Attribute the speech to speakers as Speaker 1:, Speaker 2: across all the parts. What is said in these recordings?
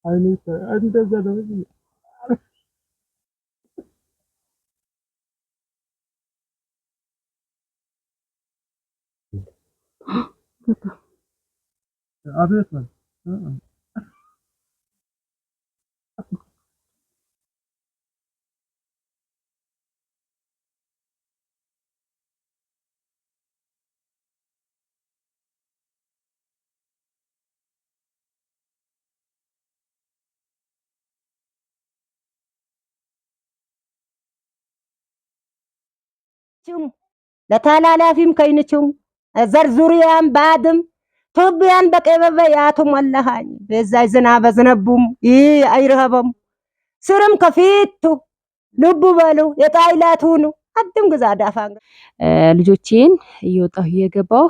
Speaker 1: አይነት እንደዛ ነው። አቤት ነው።
Speaker 2: ለተላላፊም ከይንችም ዘርዙሪያን ባድም ቶቢያን በቀበበ ያቱም ወለሃኝ በዛይ ዝናበ ዝነቡም አይረሃበም ስርም ከፊቱ ልቡ በሉ የጣይላቱኑ አድም ግዛ ዳፋን ልጆቼን እየወጣሁ እየገባሁ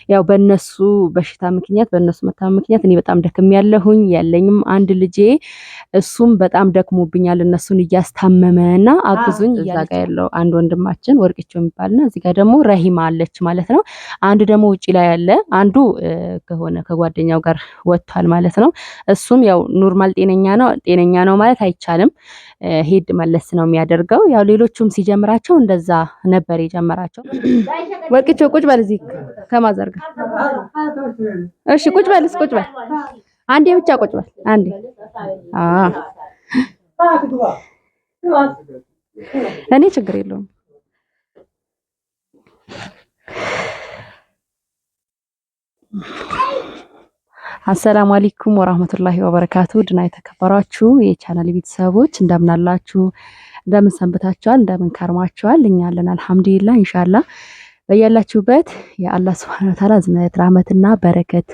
Speaker 2: ያው በእነሱ በሽታ ምክንያት በእነሱ መታመም ምክንያት እኔ በጣም ደክም ያለሁኝ ያለኝም አንድ ልጄ እሱም በጣም ደክሞብኛል እነሱን እያስታመመና አግዙኝ እዛ ጋር ያለው አንድ ወንድማችን ወርቅቸው የሚባልና እዚህ ጋር ደግሞ ረሂማ አለች ማለት ነው። አንድ ደግሞ ውጪ ላይ ያለ አንዱ ከሆነ ከጓደኛው ጋር ወጥቷል ማለት ነው። እሱም ያው ኖርማል ጤነኛ ነው ማለት አይቻልም። ሄድ መለስ ነው የሚያደርገው። ያው ሌሎቹም ሲጀምራቸው እንደዛ ነበር የጀመራቸው። ወርቅቸው ቁጭ በል እዚህ ከማዘር ጋር እሺ፣ ቁጭ በል ቁጭ በል አንዴ ብቻ ቁጭ በል አንዴ። እኔ ችግር የለውም። አሰላሙ አለይኩም ወራህመቱላሂ ወበረካቱ። ድና የተከበራችሁ የቻናል ቤተሰቦች እንደምን አላችሁ? እንደምን ሰንብታችኋል? እንደምን ከርማችኋል? እኛ አለን አልሐምዱሊላህ። ኢንሻአላህ በያላችሁበት የአላህ ሱብሃነሁ ወተዓላ ዝነት rahመትና በረከት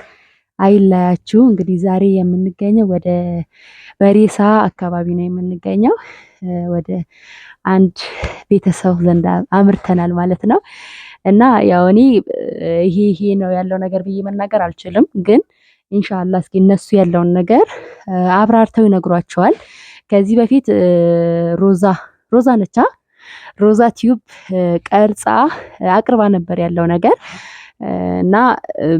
Speaker 2: አይለያችሁ። እንግዲህ ዛሬ የምንገኘው ወደ በሬሳ አካባቢ ነው የምንገኘው። ወደ አንድ ቤተሰብ ዘንድ አምርተናል ማለት ነው። እና ያው እኔ ይሄ ነው ያለው ነገር ብዬ መናገር አልችልም ግን ኢንሻአላህ እስኪ እነሱ ያለውን ነገር አብራርተው ይነግሯቸዋል። ከዚህ በፊት ሮዛ ነቻ ሮዛ ቲዩብ ቀርጻ አቅርባ ነበር ያለው ነገር እና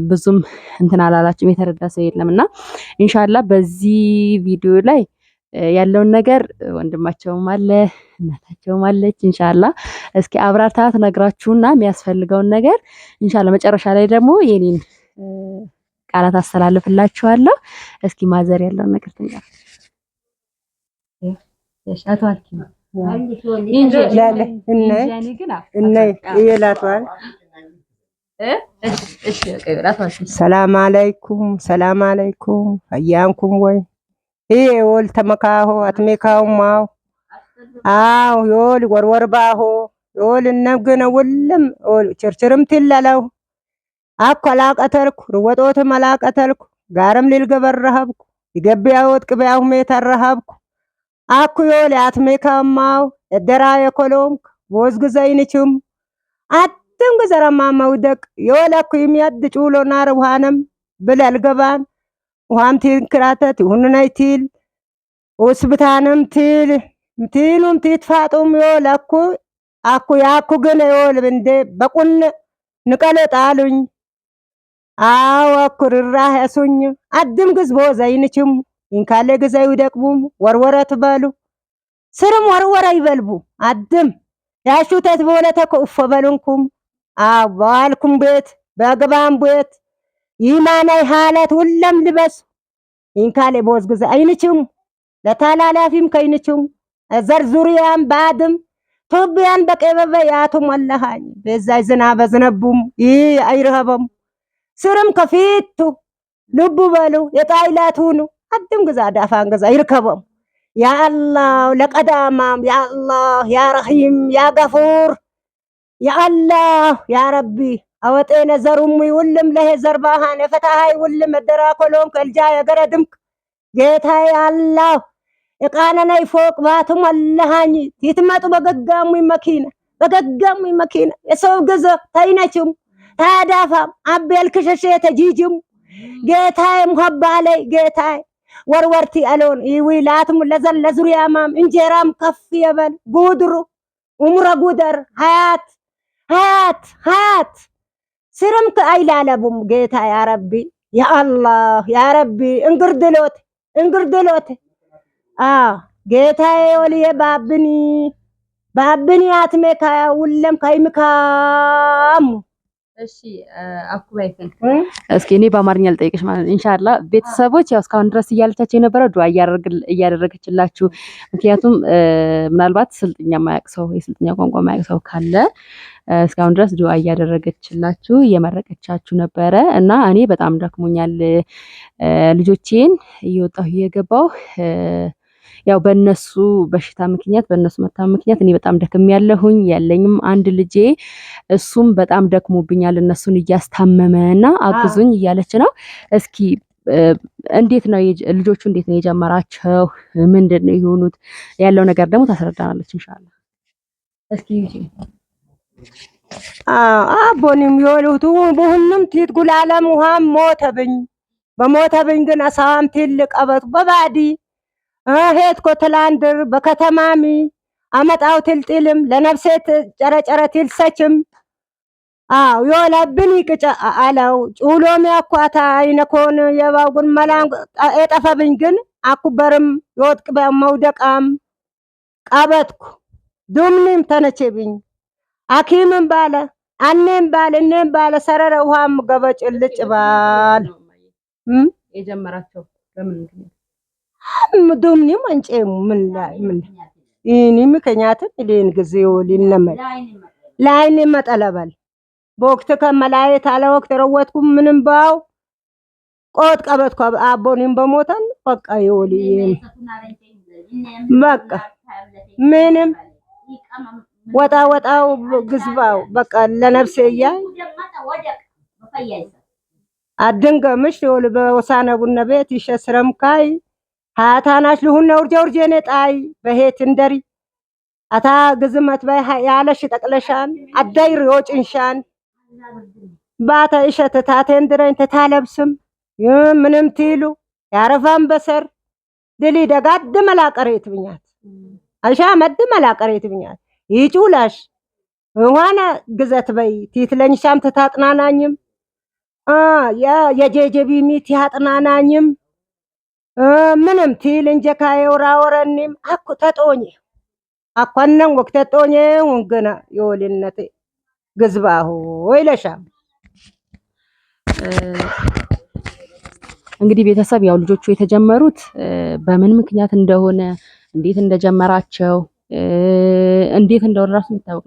Speaker 2: ብዙም እንትን አላላችሁም የተረዳ ሰው የለምና ኢንሻአላህ በዚህ ቪዲዮ ላይ ያለውን ነገር ወንድማቸውም አለ እናታቸውም አለች። ኢንሻአላህ እስኪ አብራርታ ትነግራችሁና የሚያስፈልገውን ነገር ኢንሻአላህ መጨረሻ ላይ ደግሞ የኔን ቃላት አስተላልፍላችኋለሁ። እስኪ ማዘር ያለውን ነገር ትንገር።
Speaker 3: ሰላም አለይኩም አያንኩም ወይ ይሄ ወል ተመካሆ አትሜካው ማው አው ዮል ወርወርባሆ ዮል ነገነ ወለም ቸርቸርም ትላላው አቆላቀተልኩ ርወጦት መላቀተልኩ ጋርም ሊልገበረሃብኩ ይገበያውት ቅበያው ሜተረሃብኩ አኩ ዮል አትሜካማው እደራ የኮሎምክ ወዝግዘይንችም አትም ገዘራማ መውደቅ ዮለኩ የሚያድ ጩሎ ናር ውሃንም ብለልገባን ውሃም ትንክራተት ይሁንናይቲል ሆስፒታልም ትሉም ትትፋጡም ዮለኩ አኩ ያኩ ግን ዮል እንደ በቁን ንቀለጣሉኝ አዎ ኩርራህ ያሱኝ አድም ግዝቦ ዘይንችም ኢንካለ ግዛዩ ደቅቡም ወርወረት ባሉ ስርም ወርወራ ይበልቡ አድም ያሹተት በወለተኮ እፈበሉንኩም አባልኩም ቤት በገባም ቤት ይማናይ ሐለት ሁለም ልበስ ኢንካለ ቦዝ ግዛ አይንችም ለታላላፊም ከይንችም ዘርዙሪያን ባድም ቶቢያን በቀበበ ያቱም ወለሃኝ በዛይ ዝናበ ዝነቡም አይረሃበም ስርም ከፊቱ ልቡ በሉ የጣይላቱኑ አድም ግዛ ዳፋን ግዛ ይርከበም ያ አላህ ለቀዳማም ያ አላህ ያ ረሂም ያ ገፉር ያ አላህ ያ ረቢ አወጤነ ዘሩም ይውልም ለሄ ዘርባሃን የፈታሃይ ውልም መደራኮሎም ከልጃ የገረድምክ ጌታዬ አላህ የቃነና ይፎቅ ባቱም አለሃኝ ይትመጡ በገጋሙ መኪና የሰው ገዘ ታይነችም ታዳፋም አቤል ከሸሸ ተጂጅም ጌታዬ ሙሀባ ላይ ጌታዬ ወርወርቲ አሎን ይዊላትም ለዙሪያማም እንጀራም ከፍ የበል ጉድሩ ኡምረ ጉደር ሀያት ስርም ከአይላለቡም ጌታ ያ ረቢ ያ አላህ ያ ረቢ እንግርድሎት እንግርድሎት ጌታዬ ወልዬ ባብኒ አትሜካ ሁለም ከይምካሙ
Speaker 2: እሺ አኩባይከን እስኪ እኔ በአማርኛ ልጠይቅሽ ማለት ነው። ኢንሻአላህ ቤተሰቦች ያው እስካሁን ድረስ እያለቻቸው የነበረው ዱዓ እያደረገችላችሁ፣ ምክንያቱም ምናልባት ስልጥኛ ማያቅ ሰው የስልጥኛ ቋንቋ ማያቅ ሰው ካለ እስካሁን ድረስ ዱዓ እያደረገችላችሁ እየመረቀቻችሁ ነበረ እና እኔ በጣም ደክሞኛል ልጆቼን እየወጣሁ እየገባሁ ያው በእነሱ በሽታ ምክንያት በእነሱ መታመም ምክንያት እኔ በጣም ደክም ያለሁኝ ያለኝም አንድ ልጄ እሱም በጣም ደክሞብኛል እነሱን እያስታመመና አግዙኝ እያለች ነው። እስኪ እንዴት ነው ልጆቹ እንዴት ነው የጀመራቸው? ምንድነው የሆኑት? ያለው ነገር ደግሞ ታስረዳናለች ኢንሻአላህ። እስኪ
Speaker 3: አቦንም የወሉቱ በሁሉም ቲት ጉላለም ውሃም ሞተብኝ በሞተብኝ ግን አሳም ትልቅ አበቱ በባዲ ሄት ኮትላንድር በከተማሚ አመጣው ትልጥልም ለነፍሴት ጨረጨረ ትልሰችም yola bini kica alaw cuulomi akku ata aynakoon yabaw gun malaan eexafabin ግን አኩ በርም ይወጥቅ በመውደቃም ቀበጥኩ ዱምኒም ተነቸብኝ አኪምም ባለ አኔም ባለ እኔም ባለ ሰረረ ውሃም ገበጭ ልጭ ባል
Speaker 2: የጀመራቸው በምን
Speaker 3: ዱምኒም አንጨሙ ምን ይኒ ምከኛት ሊን ግዚው ሊነመ ላይኔ መጠለበል በወቅት ከመላየት አለ ወቅት ረወጥኩም ምንም ባው ቆጥ ቀበጥኩ አቦኒም በሞተን በቃ ይወልይ በቃ ምንም ወጣው ግዝባው በቃ ለነፍሴ ያ አድንገምሽ ይወል በወሳነ ቡነ ቤት ይሸስረም ካይ ሃታናሽ ለሁነ ወርጀ ነጣይ በሄት እንደሪ አታ ግዝመት ባይ ያለሽ ጠቅለሻን አዳይር ወጭንሻን ባታ እሸተ ታቴን ድረን ተታለብስም ምንም ትይሉ ያረፋም በሰር ድሊ ደጋድ መላቀሬት ብኛት አሻ መድ መላቀሬት ብኛት ይጩላሽ ዋና ግዘት በይ ትትለኝሻም ተታጥናናኝም የጄጄቢ ሚት ያጥናናኝም ምንም ትይል እንጀካ የወራወረኒም አኩ ተጦኝ አኳነን ወቅት ተጦኝ ወንገና ይወልነቴ ግዝባሁ ወይለሻም
Speaker 2: እንግዲህ ቤተሰብ ያው ልጆቹ የተጀመሩት በምን ምክንያት እንደሆነ እንዴት እንደጀመራቸው እንዴት እንደሆነ ራሱ የሚታወቅ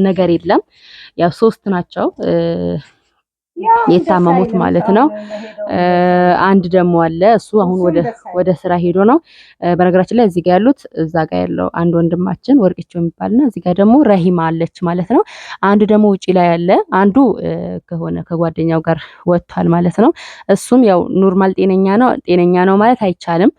Speaker 2: ነገር የለም። ያው 3 ናቸው የታመሙት ማለት ነው። አንድ ደግሞ አለ እሱ አሁን ወደ ስራ ሄዶ ነው። በነገራችን ላይ እዚህ ጋር ያሉት እዛ ጋር ያለው አንድ ወንድማችን ወርቅቸው የሚባልና እዚህ ጋር ደግሞ ረሂማ አለች ማለት ነው። አንድ ደግሞ ውጪ ላይ ያለ አንዱ ከጓደኛው ጋር ወጥቷል ማለት ነው። እሱም ያው ኖርማል ጤነኛ ነው ማለት አይቻልም።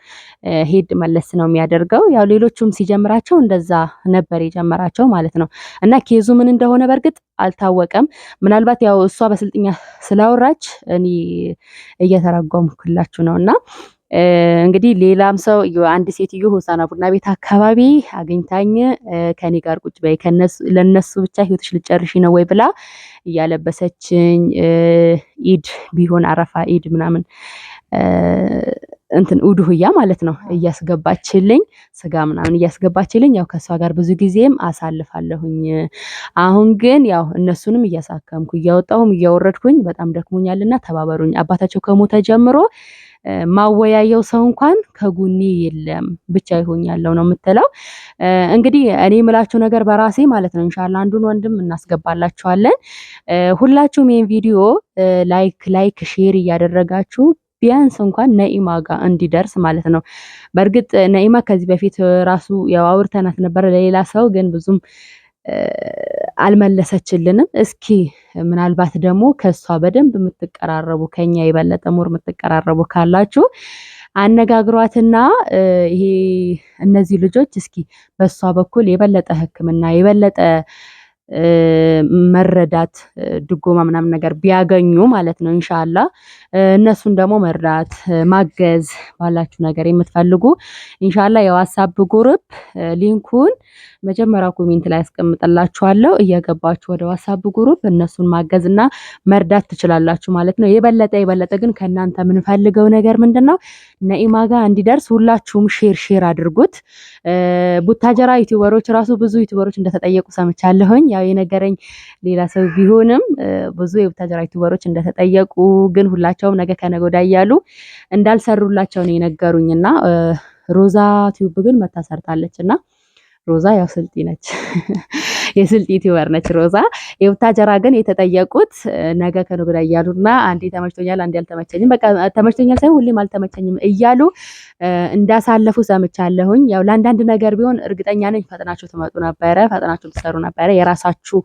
Speaker 2: ሄድ መለስ ነው የሚያደርገው። ያው ሌሎቹም ሲጀምራቸው እንደዛ ነበር የጀመራቸው ማለት ነው። እና ኬዙ ምን እንደሆነ በርግጥ አልታወቀም። ምናልባት ያው እሷ በስልጥኛ ስላወራች እኔ እየተረጎምኩላችሁ ነውና እንግዲህ ሌላም ሰው አንድ ሴትዮ ሆሳና ቡና ቤት አካባቢ አግኝታኝ ከኔ ጋር ቁጭ በይ ለነሱ ብቻ ህይወትሽ ልጨርሽ ነው ወይ ብላ እያለበሰችኝ ኢድ ቢሆን አረፋ ኢድ ምናምን እንትን ኡዱህያ ማለት ነው እያስገባችልኝ ስጋ ምናምን እያስገባችልኝ ያው ከሷ ጋር ብዙ ጊዜም አሳልፋለሁኝ። አሁን ግን ያው እነሱንም እያሳከምኩ እያወጣሁም እያወረድኩኝ በጣም ደክሞኛልና ተባበሩኝ። አባታቸው ከሞተ ጀምሮ ማወያየው ሰው እንኳን ከጉኒ የለም ብቻ ይሆኛለው ነው የምትለው። እንግዲህ እኔ የምላችሁ ነገር በራሴ ማለት ነው ኢንሻአላህ አንዱን ወንድም እናስገባላችኋለን። ሁላችሁም ይሄን ቪዲዮ ላይክ ሼር እያደረጋችሁ ቢያንስ እንኳን ነኢማ ጋር እንዲደርስ ማለት ነው። በርግጥ ነኢማ ከዚህ በፊት ራሱ ያው አውርተናት ነበር ለሌላ ሰው ግን ብዙም አልመለሰችልንም። እስኪ ምናልባት ደግሞ ከሷ በደንብ የምትቀራረቡ ከኛ የበለጠ ሞር የምትቀራረቡ ካላችሁ አነጋግሯትና ይሄ እነዚህ ልጆች እስኪ በሷ በኩል የበለጠ ሕክምና የበለጠ መረዳት ድጎማ ምናምን ነገር ቢያገኙ ማለት ነው ኢንሻአላህ እነሱን ደግሞ መርዳት ማገዝ ባላችሁ ነገር የምትፈልጉ ኢንሻአላህ የዋትስአፕ ግሩፕ ሊንኩን መጀመሪያ ኮሜንት ላይ አስቀምጥላችኋለሁ። እየገባችሁ ወደ ዋትስአፕ ግሩፕ እነሱን ማገዝና መርዳት ትችላላችሁ ማለት ነው። የበለጠ ግን ከእናንተ የምንፈልገው ነገር ምንድነው? ነኢማ ጋር እንዲደርስ ሁላችሁም ሼር አድርጉት። ቡታጀራ ዩቲዩበሮች ራሱ ብዙ ዩቲዩበሮች እንደተጠየቁ ሰምቻለሁኝ። ያው የነገረኝ ሌላ ሰው ቢሆንም ብዙ የቡታጀራ ዩቲዩበሮች እንደተጠየቁ ግን ሁላቸውም ነገ ከነገ ወዲያ እያሉ እንዳልሰሩላቸው ነው የነገሩኝና ሮዛ ቲዩብ ግን መታሰርታለችና ሮዛ ያው ስልጤ ነች። የስልጤ ዩቲዩበር ነች ሮዛ። የቡታጀራ ግን የተጠየቁት ነገ ከነገ ወዲያ እያሉና አንዴ ተመችቶኛል አንዴ አልተመቸኝም፣ በቃ ተመችቶኛል ሳይሆን ሁሌም አልተመቸኝም እያሉ እንዳሳለፉ ሰምቻለሁኝ። ያው ለአንዳንድ ነገር ቢሆን እርግጠኛ ነኝ ፈጥናችሁ ትመጡ ነበረ፣ ፈጥናችሁ ትሰሩ ነበረ፣ የራሳችሁ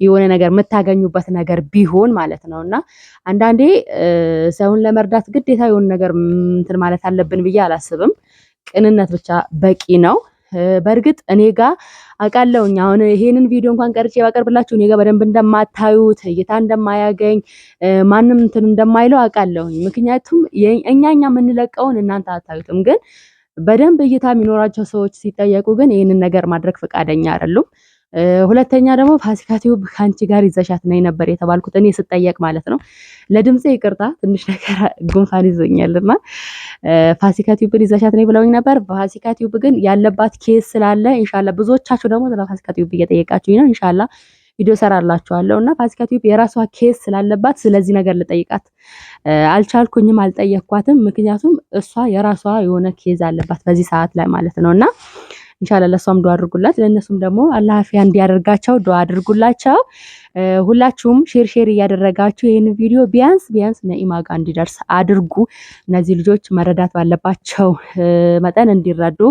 Speaker 2: የሆነ ነገር የምታገኙበት ነገር ቢሆን ማለት ነውና አንዳንዴ ሰውን ለመርዳት ግዴታ የሆነ ነገር እንትን ማለት አለብን ብዬ አላስብም። ቅንነት ብቻ በቂ ነው። በእርግጥ እኔ ጋር አውቃለሁኝ አሁን ይሄንን ቪዲዮ እንኳን ቀርጬ ባቀርብላችሁ እኔ ጋር በደንብ እንደማታዩት እይታ እንደማያገኝ ማንም እንትን እንደማይለው አውቃለሁኝ። ምክንያቱም እኛ የምንለቀውን እናንተ አታዩትም። ግን በደንብ እይታ የሚኖራቸው ሰዎች ሲጠየቁ ግን ይሄንን ነገር ማድረግ ፈቃደኛ አይደሉም። ሁለተኛ ደግሞ ፋሲካ ቲዩብ ካንቺ ጋር ይዘሻት ነኝ ነበር የተባልኩት እኔ ስጠየቅ ማለት ነው። ለድምጼ ይቅርታ ትንሽ ነገር ጉንፋን ይዞኛልና ፋሲካ ቲዩብን ይዘሻት ነኝ ብለውኝ ነበር። ፋሲካ ቲዩብ ግን ያለባት ኬስ ስላለ ኢንሻአላህ ብዙዎቻችሁ ደግሞ ስለ ፋሲካ ቲዩብ እየጠየቃችሁኝ ነው። ኢንሻአላህ ቪዲዮ ሰራላችኋለሁና ፋሲካ ቲዩብ የራሷ ኬስ ስላለባት ስለዚህ ነገር ልጠይቃት አልቻልኩኝም፣ አልጠየቅኳትም። ምክንያቱም እሷ የራሷ የሆነ ኬዝ አለባት በዚህ ሰዓት ላይ ማለት ነውና ኢንሻአላህ ለሷም ዱአ አድርጉላት፣ ለነሱም ደግሞ አላህ አፊያ እንዲያደርጋቸው ዱአ አድርጉላቸው። ሁላችሁም ሼር እያደረጋችሁ ይሄን ቪዲዮ ቢያንስ ነኢማ ጋር እንዲደርስ አድርጉ። እነዚህ ልጆች መረዳት ባለባቸው መጠን እንዲረዱ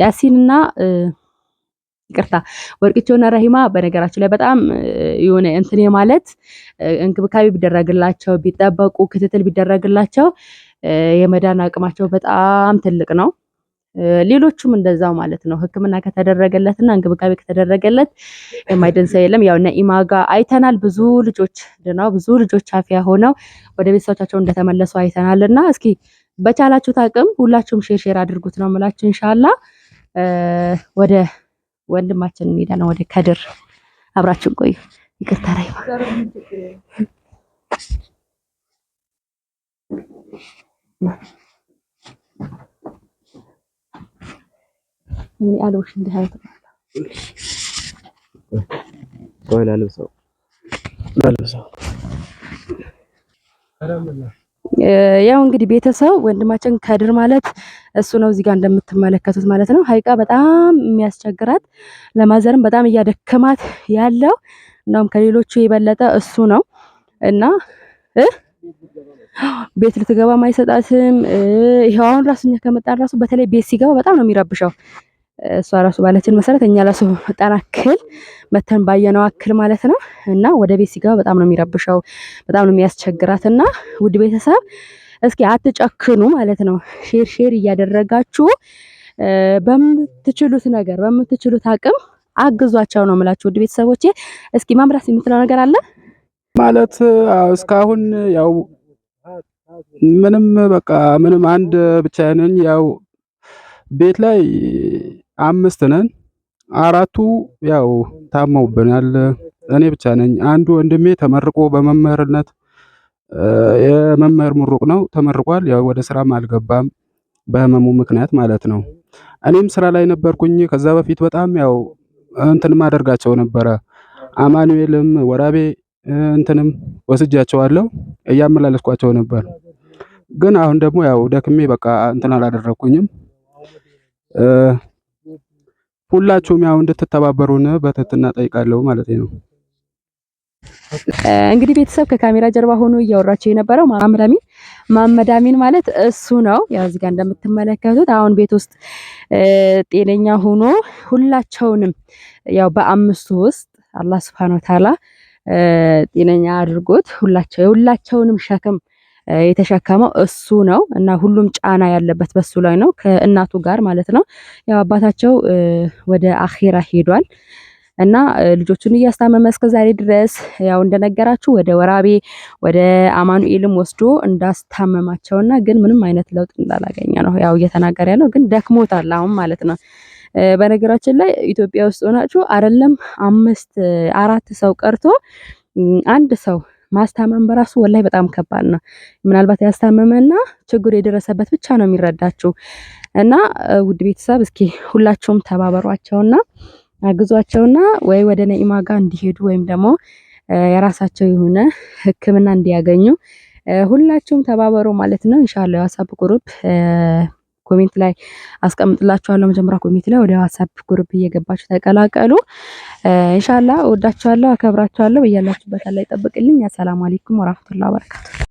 Speaker 2: ያሲንና ይቅርታ ወርቅቾና ረሂማ በነገራችሁ ላይ በጣም የሆነ እንትን ማለት እንክብካቤ ቢደረግላቸው ቢጠበቁ ክትትል ቢደረግላቸው የመዳን አቅማቸው በጣም ትልቅ ነው። ሌሎቹም እንደዛው ማለት ነው። ሕክምና ከተደረገለትና እንክብካቤ ከተደረገለት የማይድን ሰው የለም። ያው ነኢማ ጋር አይተናል። ብዙ ልጆች ድነው ብዙ ልጆች አፊያ ሆነው ወደ ቤተሰቦቻቸው እንደተመለሱ አይተናልና እስኪ በቻላችሁት አቅም ሁላችሁም ሼር አድርጉት ነው የምላችሁ። ኢንሻአላህ ወደ ወንድማችን እንሄዳለን፣ ወደ ከድር አብራችን ቆዩ። ይቅርታ ላይ ምን ያለውሽ እንደሃይት ያው እንግዲህ ቤተሰብ ወንድማችን ከድር ማለት እሱ ነው። እዚህ ጋር እንደምትመለከቱት ማለት ነው። ሀይቃ በጣም የሚያስቸግራት ለማዘርም በጣም እያደከማት ያለው እንደውም ከሌሎቹ የበለጠ እሱ ነው እና ቤት ልትገባ ማይሰጣትም። ይሄው አሁን ራስኛ ከመጣን ራሱ በተለይ ቤት ሲገባ በጣም ነው የሚረብሸው። እሷ ራሱ ባለችን መሰረት እኛ ራሱ በጣም አክል መተን ባየነው አክል ማለት ነው እና ወደ ቤት ሲገባ በጣም ነው የሚረብሸው፣ በጣም ነው የሚያስቸግራትና ውድ ቤተሰብ እስኪ አትጨክኑ ማለት ነው። ሼር እያደረጋችሁ በምትችሉት ነገር በምትችሉት አቅም አግዟቸው ነው የምላችሁ ውድ ቤተሰቦቼ። እስኪ ማምራስ የምትለው ነገር አለ
Speaker 1: ማለት እስካሁን ያው ምንም አንድ ብቻ ነኝ። ያው ቤት ላይ 5 ነን፣ 4ቱ ያው ታመውብናል። እኔ ብቻ ነኝ። አንዱ ወንድሜ ተመርቆ በመምህርነት የመምህር ምሩቅ ነው፣ ተመርቋል። ያው ወደ ስራም አልገባም በህመሙ ምክንያት ማለት ነው። እኔም ስራ ላይ ነበርኩኝ ከዛ በፊት በጣም ያው እንትን ማደርጋቸው ነበረ። አማኑኤልም ወራቤ እንትንም ወስጃቸዋለሁ እያመላለስኳቸው ነበር። ግን አሁን ደግሞ ያው ደክሜ በቃ እንትን አላደረኩኝም። ሁላችሁም ያው እንድትተባበሩን በትህትና ጠይቃለሁ ማለት ነው።
Speaker 2: እንግዲህ ቤተሰብ ከካሜራ ጀርባ ሆኖ እያወራቸው የነበረው መሐመድ አሚን ማለት እሱ ነው። ያው እዚህ ጋር እንደምትመለከቱት አሁን ቤት ውስጥ ጤነኛ ሆኖ ሁላቸውንም ያው በ5 ውስጥ አላህ Subhanahu Wa Ta'ala ጤነኛ አድርጎት ሁላቸውንም ሸክም የተሸከመው እሱ ነው እና ሁሉም ጫና ያለበት በሱ ላይ ነው ከእናቱ ጋር ማለት ነው። ያው አባታቸው ወደ አኺራ ሄዷል እና ልጆቹን እያስታመመ እስከዛሬ ድረስ ያው እንደነገራችሁ ወደ ወራቤ ወደ አማኑኤልም ወስዶ እንዳስታመማቸውና ግን ምንም አይነት ለውጥ እንዳላገኘ ነው ያው እየተናገረ ያለው። ግን ደክሞታል አሁን ማለት ነው። በነገራችን ላይ ኢትዮጵያ ውስጥ ሆናችሁ አይደለም 4 ሰው ቀርቶ አንድ ሰው ማስታመም በራሱ ወላይ በጣም ከባድ ነው። ምናልባት ያስታመመና ችግር የደረሰበት ብቻ ነው የሚረዳችሁ። እና ውድ ቤተሰብ እስኪ ሁላችሁም ተባበሯቸውና አግዟቸውና ወይ ወደ ነኢማ ጋር እንዲሄዱ ወይም ደግሞ የራሳቸው የሆነ ሕክምና እንዲያገኙ ሁላችሁም ተባበሩ ማለት ነው። ኢንሻአላህ ዋትስአፕ ግሩፕ ኮሜንት ላይ አስቀምጥላችኋለሁ። መጀመሪያ ኮሜንት ላይ ወደ ዋትስአፕ ግሩፕ እየገባችሁ ተቀላቀሉ። ኢንሻአላህ ወዳችኋለሁ፣ አከብራችኋለሁ። በያላችሁበት አላህ ይጠብቅልኝ። አሰላሙ አለይኩም ወራህመቱላሂ ወበረካቱ።